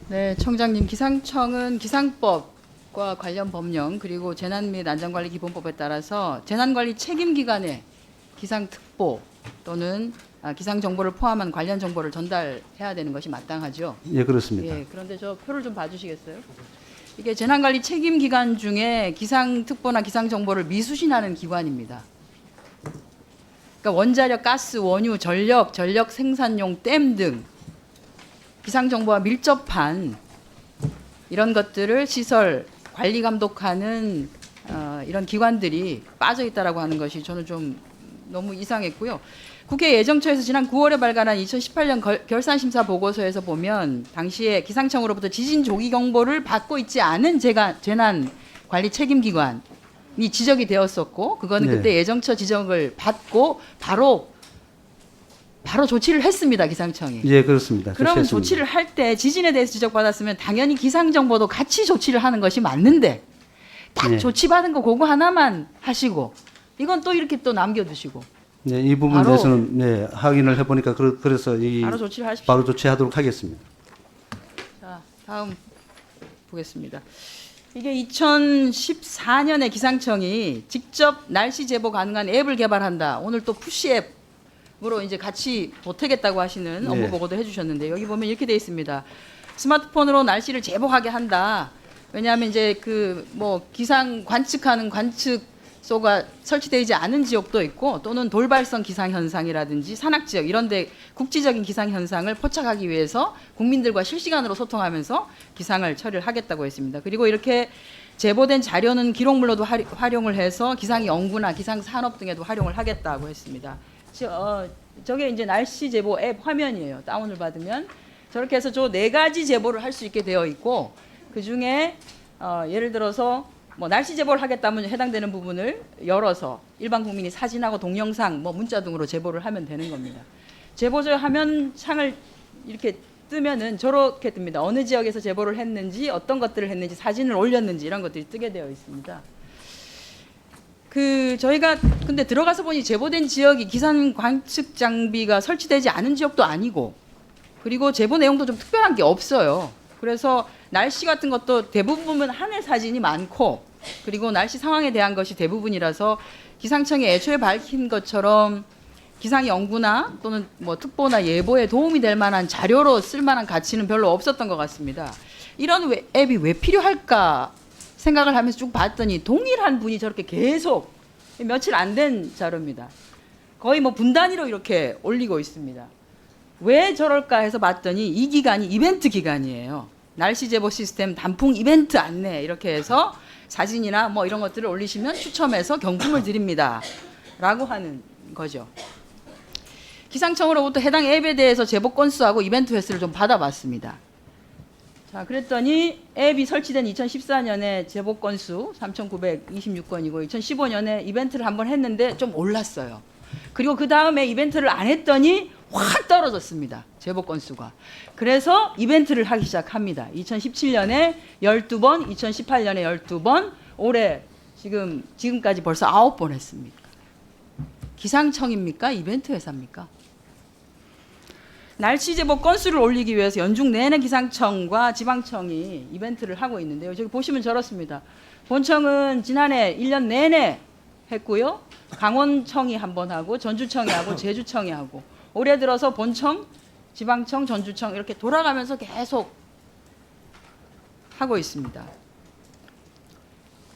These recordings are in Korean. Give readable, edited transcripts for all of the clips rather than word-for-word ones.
네, 청장님, 기상청은 기상법과 관련 법령 그리고 재난 및 안전관리 기본법에 따라서 재난관리 책임기관에 기상특보 또는 기상 정보를 포함한 관련 정보를 전달해야 되는 것이 마땅하죠. 예, 그렇습니다. 예, 그런데 저 표를 좀 봐주시겠어요? 이게 재난관리 책임기관 중에 기상특보나 기상정보를 미수신하는 기관입니다. 그러니까 원자력, 가스, 원유, 전력, 전력 생산용 댐 등 기상정보와 밀접한 이런 것들을 시설 관리 감독하는 이런 기관들이 빠져 있다라고 하는 것이 저는 좀 너무 이상했고요. 국회 예정처에서 지난 9월에 발간한 2018년 결산심사 보고서에서 보면 당시에 기상청으로부터 지진 조기 경보를 받고 있지 않은 재난 관리 책임 기관이 지적이 되었었고, 그거는 네. 그때 예정처 지적을 받고 바로 조치를 했습니다, 기상청이. 예, 그렇습니다. 그러면 조치했습니다. 조치를 할 때 지진에 대해서 지적받았으면 당연히 기상정보도 같이 조치를 하는 것이 맞는데 딱 네. 조치받은 거 그거 하나만 하시고 이건 또 이렇게 또 남겨두시고 네, 이 부분에 바로- 대해서는 네, 확인을 해보니까 그래서 바로 조치를 하십시오. 바로 조치하도록 하겠습니다. 자, 다음 보겠습니다. 이게 2014년에 기상청이 직접 날씨 제보 가능한 앱을 개발한다. 오늘 또 푸시 앱으로 이제 같이 보태겠다고 하시는 네. 업무 보고도 해주셨는데 여기 보면 이렇게 돼 있습니다. 스마트폰으로 날씨를 제보하게 한다. 왜냐하면 이제 그 뭐 기상 관측하는 관측소가 설치되지 않은 지역도 있고 또는 돌발성 기상 현상이라든지 산악 지역 이런데 국지적인 기상 현상을 포착하기 위해서 국민들과 실시간으로 소통하면서 기상을 처리를 하겠다고 했습니다. 그리고 이렇게 제보된 자료는 기록물로도 활용을 해서 기상 연구나 기상 산업 등에도 활용을 하겠다고 했습니다. 저게 이제 날씨 제보 앱 화면이에요. 다운을 받으면 저렇게 해서 저 네 가지 제보를 할 수 있게 되어 있고 그 중에 예를 들어서 뭐 날씨 제보를 하겠다면 해당되는 부분을 열어서 일반 국민이 사진하고 동영상, 뭐 문자 등으로 제보를 하면 되는 겁니다. 제보자 화면 창을 이렇게 뜨면은 저렇게 뜹니다. 어느 지역에서 제보를 했는지, 어떤 것들을 했는지, 사진을 올렸는지 이런 것들이 뜨게 되어 있습니다. 저희가 근데 들어가서 보니 제보된 지역이 기상 관측 장비가 설치되지 않은 지역도 아니고 그리고 제보 내용도 좀 특별한 게 없어요. 그래서 날씨 같은 것도 대부분은 하늘 사진이 많고 그리고 날씨 상황에 대한 것이 대부분이라서 기상청이 애초에 밝힌 것처럼 기상 연구나 또는 뭐 특보나 예보에 도움이 될 만한 자료로 쓸 만한 가치는 별로 없었던 것 같습니다. 이런 앱이 왜 필요할까 생각을 하면서 쭉 봤더니 동일한 분이 저렇게 계속 며칠 안 된 자료입니다. 거의 뭐 분 단위로 이렇게 올리고 있습니다. 왜 저럴까 해서 봤더니 이 기간이 이벤트 기간이에요. 날씨 제보 시스템 단풍 이벤트 안내 이렇게 해서 사진이나 뭐 이런 것들을 올리시면 추첨해서 경품을 드립니다. 라고 하는 거죠. 기상청으로부터 해당 앱에 대해서 제보 건수하고 이벤트 횟수를 좀 받아봤습니다. 자, 그랬더니 앱이 설치된 2014년에 제보 건수 3,926건이고 2015년에 이벤트를 한번 했는데 좀 올랐어요. 그리고 그 다음에 이벤트를 안 했더니 확 떨어졌습니다. 제보 건수가. 그래서 이벤트를 하기 시작합니다. 2017년에 12번, 2018년에 12번, 올해 지금까지 벌써 9번 했습니다. 기상청입니까? 이벤트 회사입니까? 날씨 제보 건수를 올리기 위해서 연중 내내 기상청과 지방청이 이벤트를 하고 있는데요. 저기 보시면 저렇습니다. 본청은 지난해 1년 내내 했고요. 강원청이 한 번 하고 전주청이 하고 제주청이 하고 올해 들어서 본청, 지방청, 전주청 이렇게 돌아가면서 계속 하고 있습니다.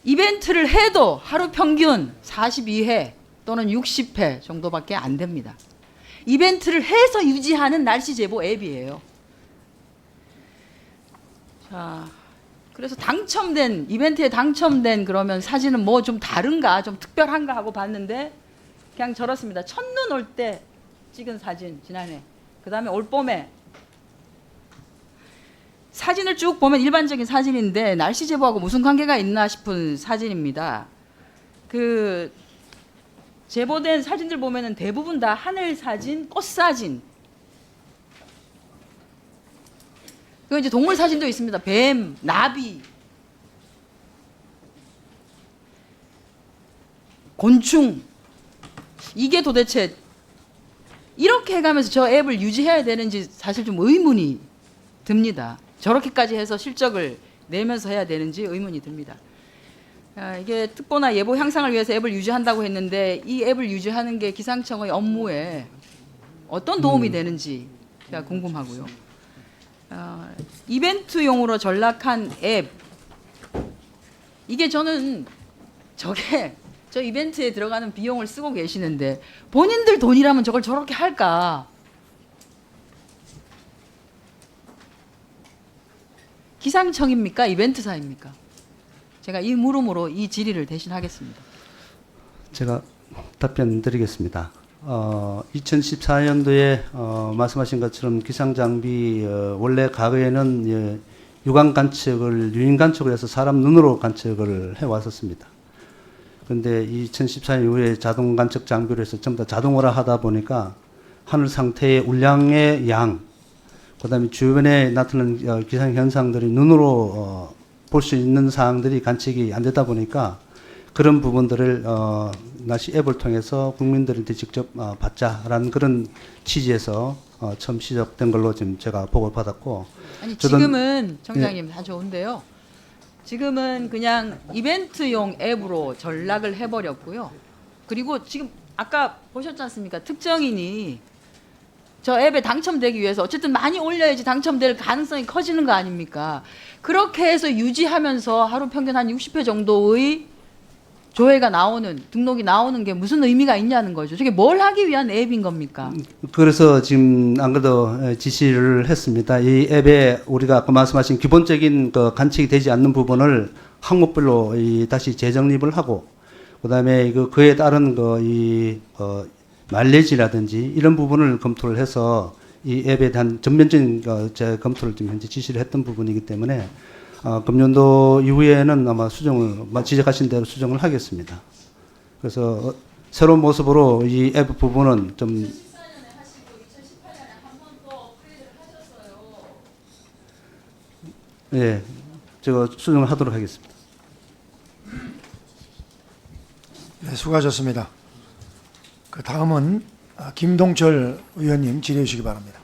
이벤트를 해도 하루 평균 42회 또는 60회 정도밖에 안 됩니다. 이벤트를 해서 유지하는 날씨 제보 앱이에요. 자, 그래서 이벤트에 당첨된 그러면 사진은 뭐 좀 다른가, 좀 특별한가 하고 봤는데 그냥 저렇습니다. 첫눈 올 때 찍은 사진 지난해. 그다음에 올 봄에 사진을 쭉 보면 일반적인 사진인데 날씨 제보하고 무슨 관계가 있나 싶은 사진입니다. 제보된 사진들 보면은 대부분 다 하늘 사진, 꽃 사진. 그리고 이제 동물 사진도 있습니다. 뱀, 나비, 곤충. 이게 도대체 이렇게 해가면서 저 앱을 유지해야 되는지 사실 좀 의문이 듭니다. 저렇게까지 해서 실적을 내면서 해야 되는지 의문이 듭니다. 이게 특보나 예보 향상을 위해서 앱을 유지한다고 했는데 이 앱을 유지하는 게 기상청의 업무에 어떤 도움이 되는지 제가 궁금하고요. 이벤트용으로 전락한 앱, 이게 저는 저 이벤트에 들어가는 비용을 쓰고 계시는데 본인들 돈이라면 저걸 저렇게 할까? 기상청입니까? 이벤트사입니까? 제가 이 물음으로 이 질의를 대신하겠습니다. 제가 답변 드리겠습니다. 2014년도에 말씀하신 것처럼 기상 장비 원래 과거에는 유광 관측을 유인 관측을 해서 사람 눈으로 관측을 해 왔었습니다. 그런데 2014년 이후에 자동 관측 장비로 해서 전부 다 자동화를 하다 보니까 하늘 상태의 울량의 양, 그다음에 주변에 나타나는 기상 현상들이 눈으로 볼 수 있는 사항들이 관측이 안 되다 보니까 그런 부분들을 날씨 앱을 통해서 국민들한테 직접 받자라는 그런 취지에서 처음 시작된 걸로 지금 제가 보고를 받았고. 아니 지금은 청장님 다 좋은데요. 지금은 그냥 이벤트용 앱으로 전락을 해버렸고요. 그리고 지금 아까 보셨지 않습니까? 특정인이 저 앱에 당첨되기 위해서 어쨌든 많이 올려야지 당첨될 가능성이 커지는 거 아닙니까? 그렇게 해서 유지하면서 하루 평균 한 60회 정도의 조회가 나오는, 등록이 나오는 게 무슨 의미가 있냐는 거죠. 저게 뭘 하기 위한 앱인 겁니까? 그래서 지금 안 그래도 지시를 했습니다. 이 앱에 우리가 아까 말씀하신 기본적인 그 관측이 되지 않는 부분을 항목별로 다시 재정립을 하고, 그다음에 그에 따른 마일리지라든지 이런 부분을 검토를 해서 이 앱에 대한 전면적인 재검토를 지금 현재 지시를 했던 부분이기 때문에 금년도 이후에는 아마 수정을 지적하신 대로 수정을 하겠습니다. 그래서 새로운 모습으로 이 앱 부분은 좀 2014년에 하시고 2018년에 한 번 또 업그레이드를 하셨어요. 예, 제가 수정을 하도록 하겠습니다. 네, 수고하셨습니다. 그 다음은 김동철 의원님 질의해 주시기 바랍니다.